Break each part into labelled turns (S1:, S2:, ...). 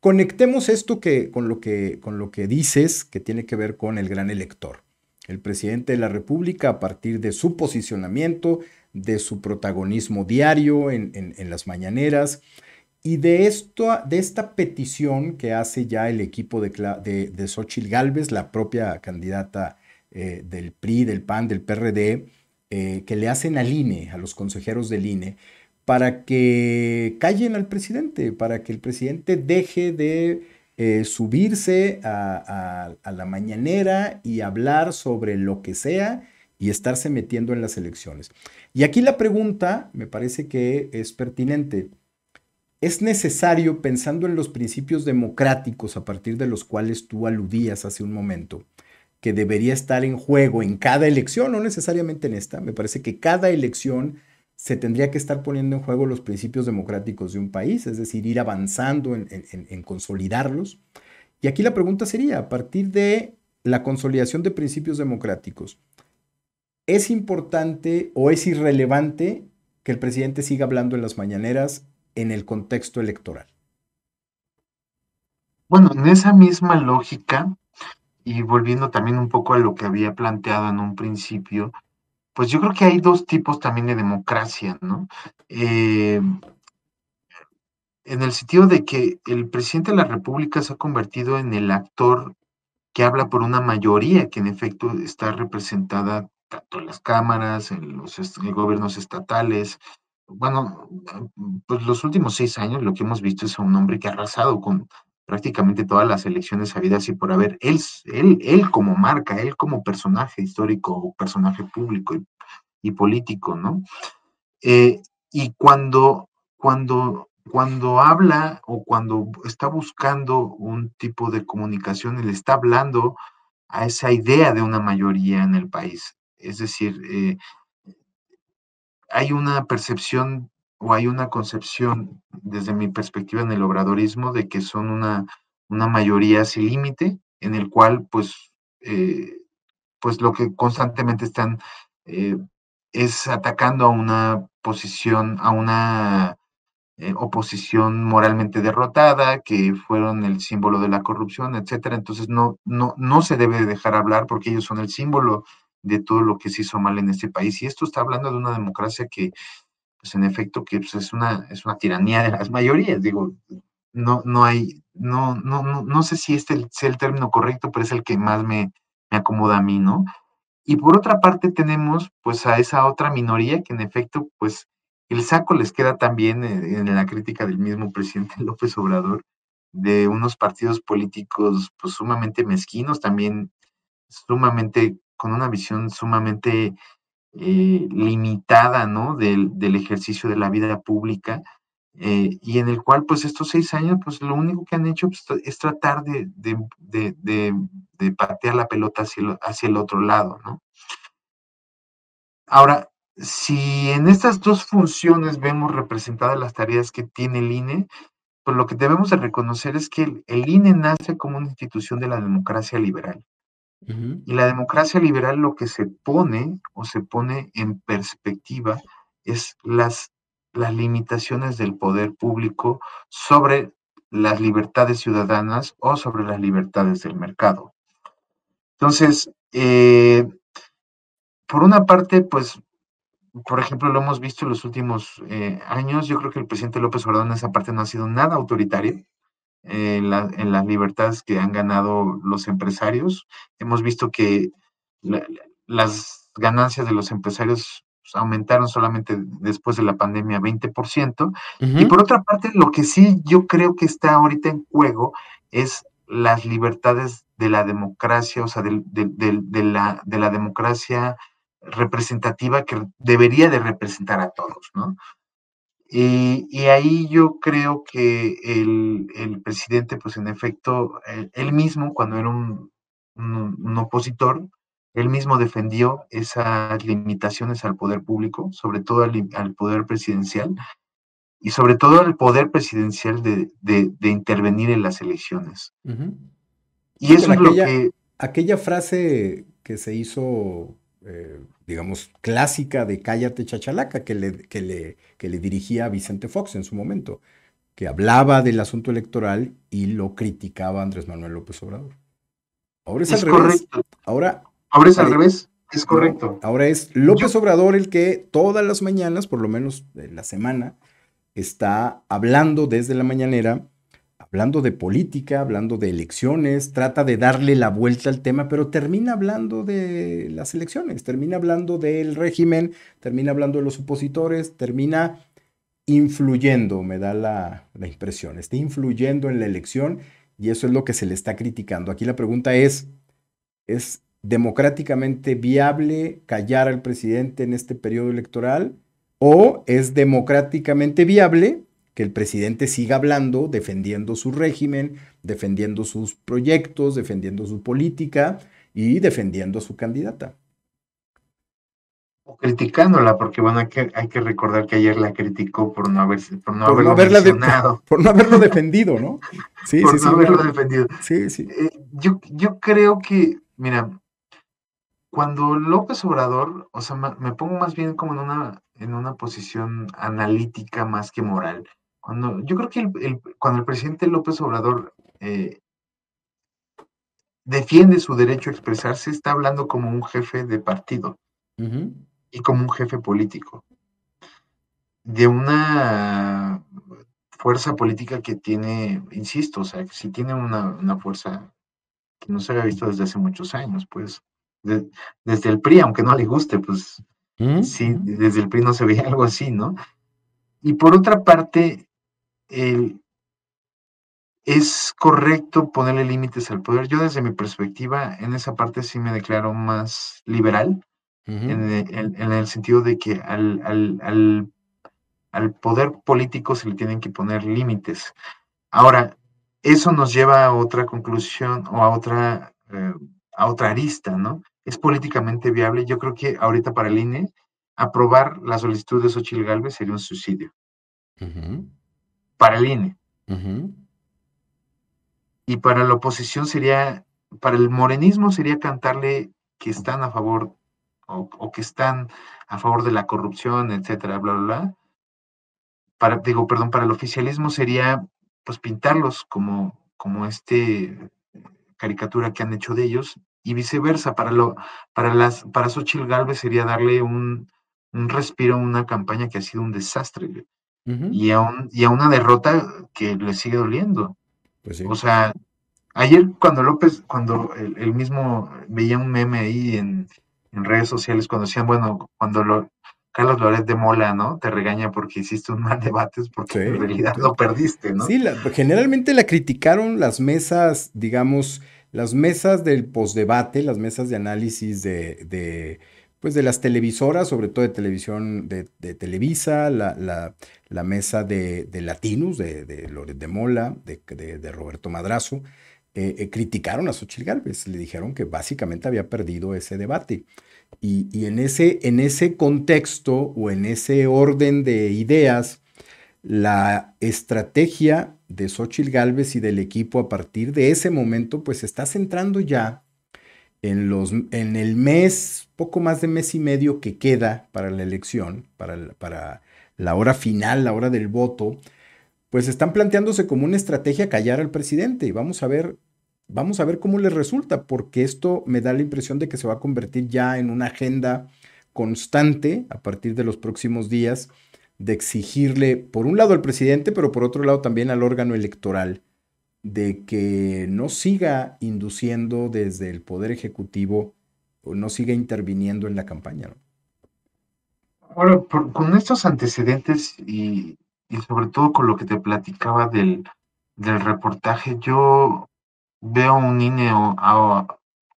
S1: conectemos esto con lo que dices, que tiene que ver con el gran elector. El presidente de la República, a partir de su posicionamiento, de su protagonismo diario en las mañaneras, y de esta petición que hace ya el equipo de Xóchitl Gálvez, la propia candidata del PRI, del PAN, del PRD, que le hacen al INE, a los consejeros del INE, para que callen al presidente, para que el presidente deje de subirse a la mañanera y hablar sobre lo que sea y estarse metiendo en las elecciones. Y aquí la pregunta me parece que es pertinente. Es necesario, pensando en los principios democráticos a partir de los cuales tú aludías hace un momento, que debería estar en juego en cada elección, no necesariamente en esta, me parece que cada elección se tendría que estar poniendo en juego los principios democráticos de un país, es decir, ir avanzando en consolidarlos. Y aquí la pregunta sería, a partir de la consolidación de principios democráticos, ¿es importante o es irrelevante que el presidente siga hablando en las mañaneras en el contexto electoral?
S2: Bueno, en esa misma lógica, y volviendo también un poco a lo que había planteado en un principio, pues yo creo que hay dos tipos también de democracia, ¿no? En el sentido de que el presidente de la República se ha convertido en el actor que habla por una mayoría que en efecto está representada tanto en las cámaras, en los gobiernos estatales. Bueno, pues los últimos 6 años lo que hemos visto es a un hombre que ha arrasado con prácticamente todas las elecciones habidas y por haber. Él como marca, él como personaje histórico, personaje público y político, ¿no? Eh, y cuando habla o cuando está buscando un tipo de comunicación, él está hablando a esa idea de una mayoría en el país. Es decir, hay una percepción o hay una concepción, desde mi perspectiva en el obradorismo, de que son una mayoría sin límite, en el cual, pues lo que constantemente están eh, es atacando a una posición, a una oposición moralmente derrotada, que fueron el símbolo de la corrupción, etcétera. Entonces no se debe dejar hablar porque ellos son el símbolo de todo lo que se hizo mal en este país. Y esto está hablando de una democracia que, pues en efecto, que pues, es una tiranía de las mayorías. Digo, no sé si este sea el término correcto, pero es el que más me acomoda a mí, ¿no? Y por otra parte tenemos pues a esa otra minoría que en efecto pues el saco les queda también en la crítica del mismo presidente López Obrador de unos partidos políticos pues sumamente mezquinos, también sumamente con una visión sumamente limitada, ¿no? Del ejercicio de la vida pública, y en el cual pues estos 6 años pues lo único que han hecho pues, es tratar de patear la pelota hacia el otro lado, ¿no? Ahora, si en estas dos funciones vemos representadas las tareas que tiene el INE, pues lo que debemos de reconocer es que el INE nace como una institución de la democracia liberal.
S1: Ujú.
S2: Y la democracia liberal lo que se pone o se pone en perspectiva es las limitaciones del poder público sobre las libertades ciudadanas o sobre las libertades del mercado. Entonces, por una parte, pues por ejemplo, lo hemos visto en los últimos años. Yo creo que el presidente López Obrador en esa parte no ha sido nada autoritario en las libertades que han ganado los empresarios. Hemos visto que las ganancias de los empresarios pues, aumentaron solamente después de la pandemia 20%. Y
S1: Ujú.
S2: por otra parte, lo que sí yo creo que está ahorita en juego es las libertades de la democracia, o sea, de la democracia representativa que debería de representar a todos, ¿no? Y ahí yo creo que el presidente, pues en efecto, él mismo, cuando era un opositor, él mismo defendió esas limitaciones al poder público, sobre todo al poder presidencial, y sobre todo al poder presidencial de intervenir en las elecciones.
S1: Ujú.
S2: Y
S1: Sí, con
S2: eso es lo que,
S1: aquella frase que se hizo, digamos, clásica de Cállate Chachalaca, que le dirigía a Vicente Fox en su momento, que hablaba del asunto electoral y lo criticaba Andrés Manuel López Obrador. Ahora es al
S2: Es
S1: revés.
S2: correcto.
S1: Ahora,
S2: Ahora es al revés. Es
S1: ¿no?
S2: correcto.
S1: Ahora es
S2: Yo,
S1: López Obrador el que todas las mañanas, por lo menos en la semana, está hablando desde la mañanera, hablando de política, hablando de elecciones, trata de darle la vuelta al tema, pero termina hablando de las elecciones, termina hablando del régimen, termina hablando de los opositores, termina influyendo, me da la impresión, está influyendo en la elección y eso es lo que se le está criticando. Aquí la pregunta ¿es democráticamente viable callar al presidente en este periodo electoral? ¿O es democráticamente viable que el presidente siga hablando, defendiendo su régimen, defendiendo sus proyectos, defendiendo su política y defendiendo a su candidata?
S2: o criticándola, porque bueno, hay que recordar que ayer la criticó por no
S1: Por no
S2: haberlo
S1: haberla
S2: mencionado,
S1: por no haberlo defendido, ¿no? Sí, sí,
S2: por no
S1: sí,
S2: haberlo
S1: no.
S2: defendido.
S1: Sí, sí.
S2: Yo creo que, mira, cuando López Obrador, o sea, me pongo más bien como en una posición analítica más que moral. Yo creo que cuando el presidente López Obrador defiende su derecho a expresarse, está hablando como un jefe de partido
S1: Ujú,
S2: y como un jefe político, de una fuerza política que tiene, insisto, o sea, que sí tiene una fuerza que no se había visto desde hace muchos años, pues, de- desde el PRI, aunque no le guste, pues
S1: ujú,
S2: sí,
S1: ujú,
S2: desde el PRI no se veía algo así, ¿no? Y por otra parte, el, es correcto ponerle límites al poder. Yo desde mi perspectiva, en esa parte sí me declaro más liberal,
S1: ujú,
S2: en el sentido de que al poder político se le tienen que poner límites. Ahora, eso nos lleva a otra conclusión o a otra arista, ¿no? Es políticamente viable. Yo creo que ahorita para el INE, aprobar la solicitud de Xochitl Gálvez sería un suicidio.
S1: ujú,
S2: Para el INE.
S1: ujú.
S2: Y para la oposición sería, para el morenismo sería cantarle que están a favor o que están a favor de la corrupción, etcétera, bla, bla, bla. Digo, perdón, para el oficialismo sería pues pintarlos como caricatura que han hecho de ellos y viceversa. Para Xochitl Gálvez sería darle un respiro a una campaña que ha sido un desastre
S1: Ujú.
S2: y a una derrota que le sigue doliendo.
S1: Pues
S2: O
S1: sí.
S2: sea, ayer cuando el mismo veía un meme ahí en redes sociales, cuando decían, bueno, Carlos Loret de Mola, ¿no? Te regaña porque hiciste un mal debate, es porque en
S1: Sí,
S2: realidad
S1: sí.
S2: lo perdiste, ¿no?
S1: Sí, generalmente la criticaron las mesas, digamos, las mesas del posdebate, las mesas de análisis pues de las televisoras, sobre todo de televisión de Televisa, la mesa de Latinus, de Loret de Mola, de Roberto Madrazo, criticaron a Xochitl Gálvez, le dijeron que básicamente había perdido ese debate. Y en ese contexto o en ese orden de ideas, la estrategia de Xochitl Gálvez y del equipo a partir de ese momento, pues se está centrando ya en el mes, poco más de mes y medio que queda para la elección, para la hora final, la hora del voto, pues están planteándose como una estrategia callar al presidente. Y vamos a ver cómo les resulta, porque esto me da la impresión de que se va a convertir ya en una agenda constante a partir de los próximos días de exigirle, por un lado al presidente, pero por otro lado también al órgano electoral, de que no siga induciendo desde el Poder Ejecutivo o no siga interviniendo en la campaña, ¿no?
S2: Ahora, con estos antecedentes y sobre todo con lo que te platicaba del reportaje, yo veo un INE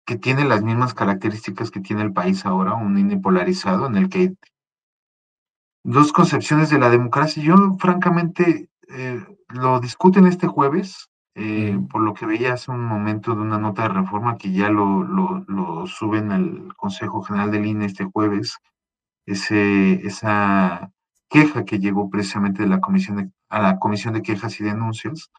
S2: que tiene las mismas características que tiene el país ahora, un INE polarizado en el que hay dos concepciones de la democracia. Yo, francamente, lo discuten este jueves,
S1: Ujú,
S2: por lo que veía hace un momento de una nota de reforma que ya lo suben al Consejo General del INE este jueves, esa queja que llegó precisamente de a la Comisión de Quejas y Denuncias,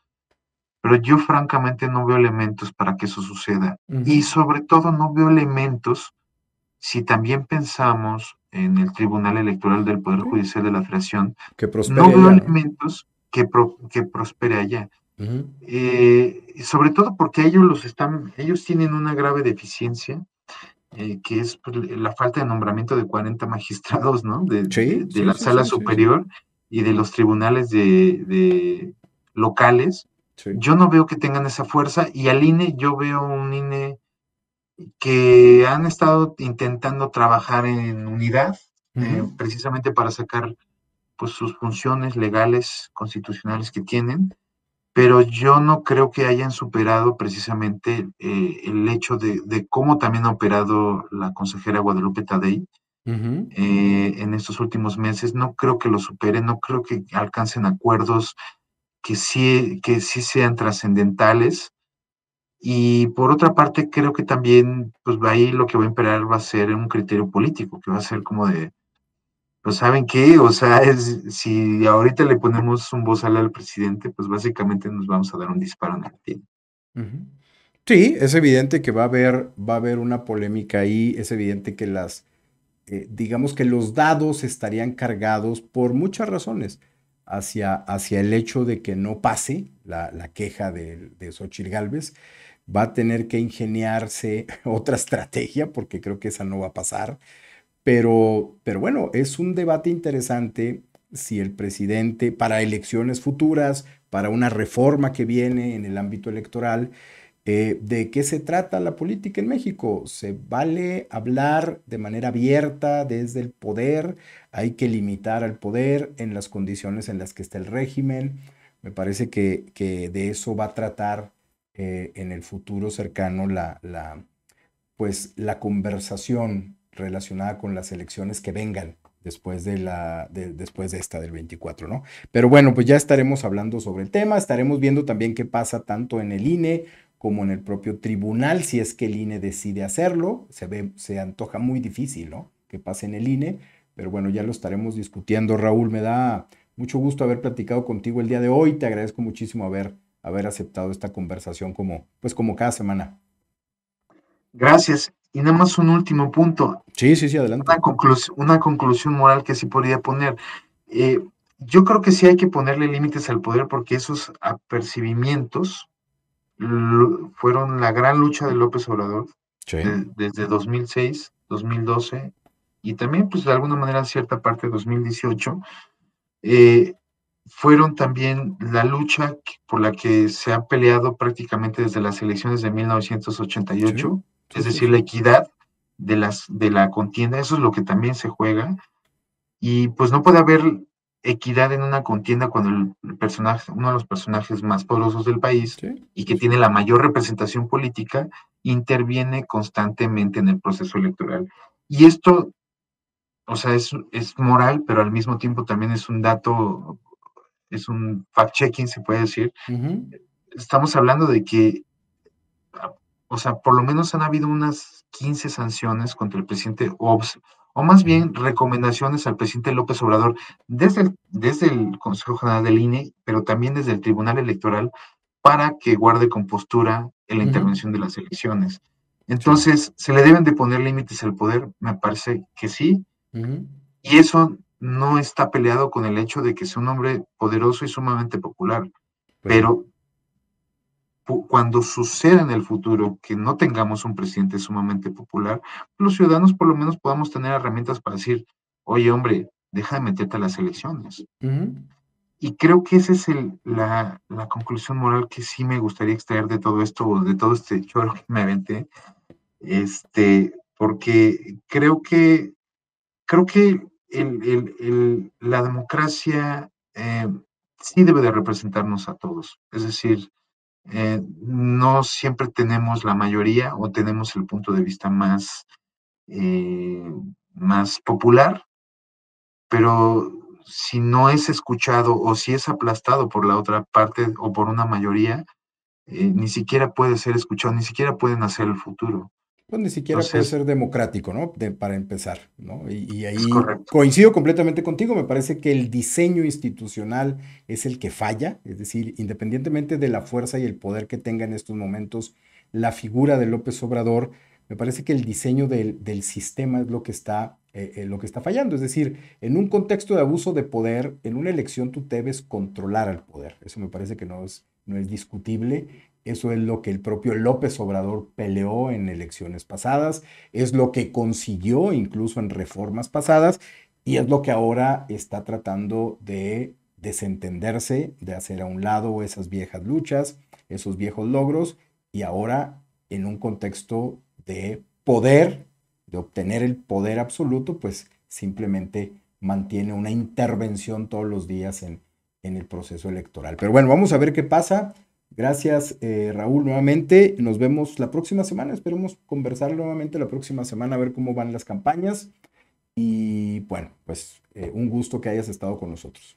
S2: pero yo francamente no veo elementos para que eso suceda. Y
S1: ujú.
S2: sobre todo no veo elementos si también pensamos en el Tribunal Electoral del Poder
S1: Sí,
S2: Judicial de la Federación,
S1: que
S2: no
S1: prospere
S2: veo
S1: allá, ¿no?
S2: elementos que prospere allá.
S1: Ujú,
S2: Sobre todo porque ellos tienen una grave deficiencia, que es pues, la falta de nombramiento de 40 magistrados, ¿no?
S1: sí,
S2: De
S1: sí,
S2: la
S1: sí,
S2: sala
S1: sí, sí, sí.
S2: superior y de los tribunales locales.
S1: Sí.
S2: Yo no veo que tengan esa fuerza y al INE yo veo un INE que han estado intentando trabajar en unidad,
S1: Ujú,
S2: precisamente para sacar pues sus funciones legales, constitucionales que tienen, pero yo no creo que hayan superado precisamente el hecho de cómo también ha operado la consejera Guadalupe Tadei
S1: ujú.
S2: en estos últimos meses. No creo que lo superen, no creo que alcancen acuerdos que sí sean trascendentales. Y por otra parte, creo que también, pues ahí lo que va a imperar va a ser un criterio político, que va a ser como de, pues ¿saben qué? O sea, si ahorita le ponemos un bozal al presidente, pues básicamente nos vamos a dar un disparo en el pie.
S1: Ujú. Sí, es evidente que va a haber una polémica ahí, es evidente que digamos que los dados estarían cargados por muchas razones hacia el hecho de que no pase la queja de Xóchitl Gálvez. Va a tener que ingeniarse otra estrategia porque creo que esa no va a pasar. Pero bueno, es un debate interesante si el presidente, para elecciones futuras, para una reforma que viene en el ámbito electoral, ¿de qué se trata la política en México? ¿Se vale hablar de manera abierta desde el poder? ¿Hay que limitar al poder en las condiciones en las que está el régimen? Me parece que de eso va a tratar en el futuro cercano pues la conversación relacionada con las elecciones que vengan después de esta del 24, ¿no? Pero bueno, pues ya estaremos hablando sobre el tema, estaremos viendo también qué pasa tanto en el INE como en el propio tribunal, si es que el INE decide hacerlo, se antoja muy difícil, ¿no? Que pase en el INE, pero bueno, ya lo estaremos discutiendo. Raúl, me da mucho gusto haber platicado contigo el día de hoy, te agradezco muchísimo haber aceptado esta conversación pues como cada semana.
S2: Gracias. Y nada más un último punto,
S1: Sí, sí, sí, adelante.
S2: una conclusión moral que sí podría poner. Eh, yo creo que sí hay que ponerle límites al poder porque esos apercibimientos fueron la gran lucha de López Obrador
S1: Sí.
S2: desde 2006, 2012 y también pues de alguna manera cierta parte de 2018. eh, Fueron también la lucha por la que se ha peleado prácticamente desde las elecciones de
S1: Sí,
S2: 1988,
S1: sí,
S2: es
S1: sí,
S2: decir, la
S1: sí.
S2: equidad de la contienda, eso es lo que también se juega, y pues no puede haber equidad en una contienda cuando el personaje, uno de los personajes más poderosos del país
S1: Sí,
S2: y
S1: sí,
S2: que
S1: sí.
S2: tiene la mayor representación política, interviene constantemente en el proceso electoral. Y esto, o sea, es moral, pero al mismo tiempo también es un dato, es un fact-checking, se puede decir.
S1: Ujú,
S2: Estamos hablando de que, o sea, por lo menos han habido unas 15 sanciones contra el presidente o más
S1: ujú,
S2: bien recomendaciones al presidente López Obrador desde el Consejo General del INE, pero también desde el Tribunal Electoral, para que guarde compostura en la
S1: ujú,
S2: intervención de las elecciones.
S1: sí.
S2: Entonces, ¿se le deben de poner límites al poder? Me parece que sí,
S1: Ujú,
S2: y eso no está peleado con el hecho de que sea un hombre poderoso y sumamente popular,
S1: pues no.
S2: pero cuando suceda en el futuro que no tengamos un presidente sumamente popular, los ciudadanos por lo menos podamos tener herramientas para decir, oye hombre, deja de meterte a las elecciones.
S1: Ujú,
S2: Y creo que esa es la conclusión moral que sí me gustaría extraer de todo esto, de todo este choro que me aventé, porque creo que la democracia sí debe de representarnos a todos. Es decir, no siempre tenemos la mayoría o tenemos el punto de vista eh, más popular, pero si no es escuchado o si es aplastado por la otra parte o por una mayoría, ni siquiera puede ser escuchado, ni siquiera pueden hacer el futuro.
S1: pues ni siquiera puede
S2: Entonces,
S1: ser democrático, ¿no? Para empezar, ¿no? Y
S2: es
S1: ahí
S2: correcto.
S1: coincido completamente contigo, me parece que el diseño institucional es el que falla, es decir, independientemente de la fuerza y el poder que tenga en estos momentos la figura de López Obrador, me parece que el diseño del sistema es lo que está lo que está fallando. Es decir, en un contexto de abuso de poder, en una elección tú debes controlar al poder. Eso me parece que no es discutible. Eso es lo que el propio López Obrador peleó en elecciones pasadas, es lo que consiguió incluso en reformas pasadas y es lo que ahora está tratando de desentenderse, de hacer a un lado esas viejas luchas, esos viejos logros y ahora en un contexto de poder, de obtener el poder absoluto, pues simplemente mantiene una intervención todos los días en el proceso electoral. Pero bueno, vamos a ver qué pasa. Gracias, Raúl, nuevamente. Nos vemos la próxima semana. Esperemos conversar nuevamente la próxima semana, a ver cómo van las campañas. Y bueno, pues un gusto que hayas estado con nosotros.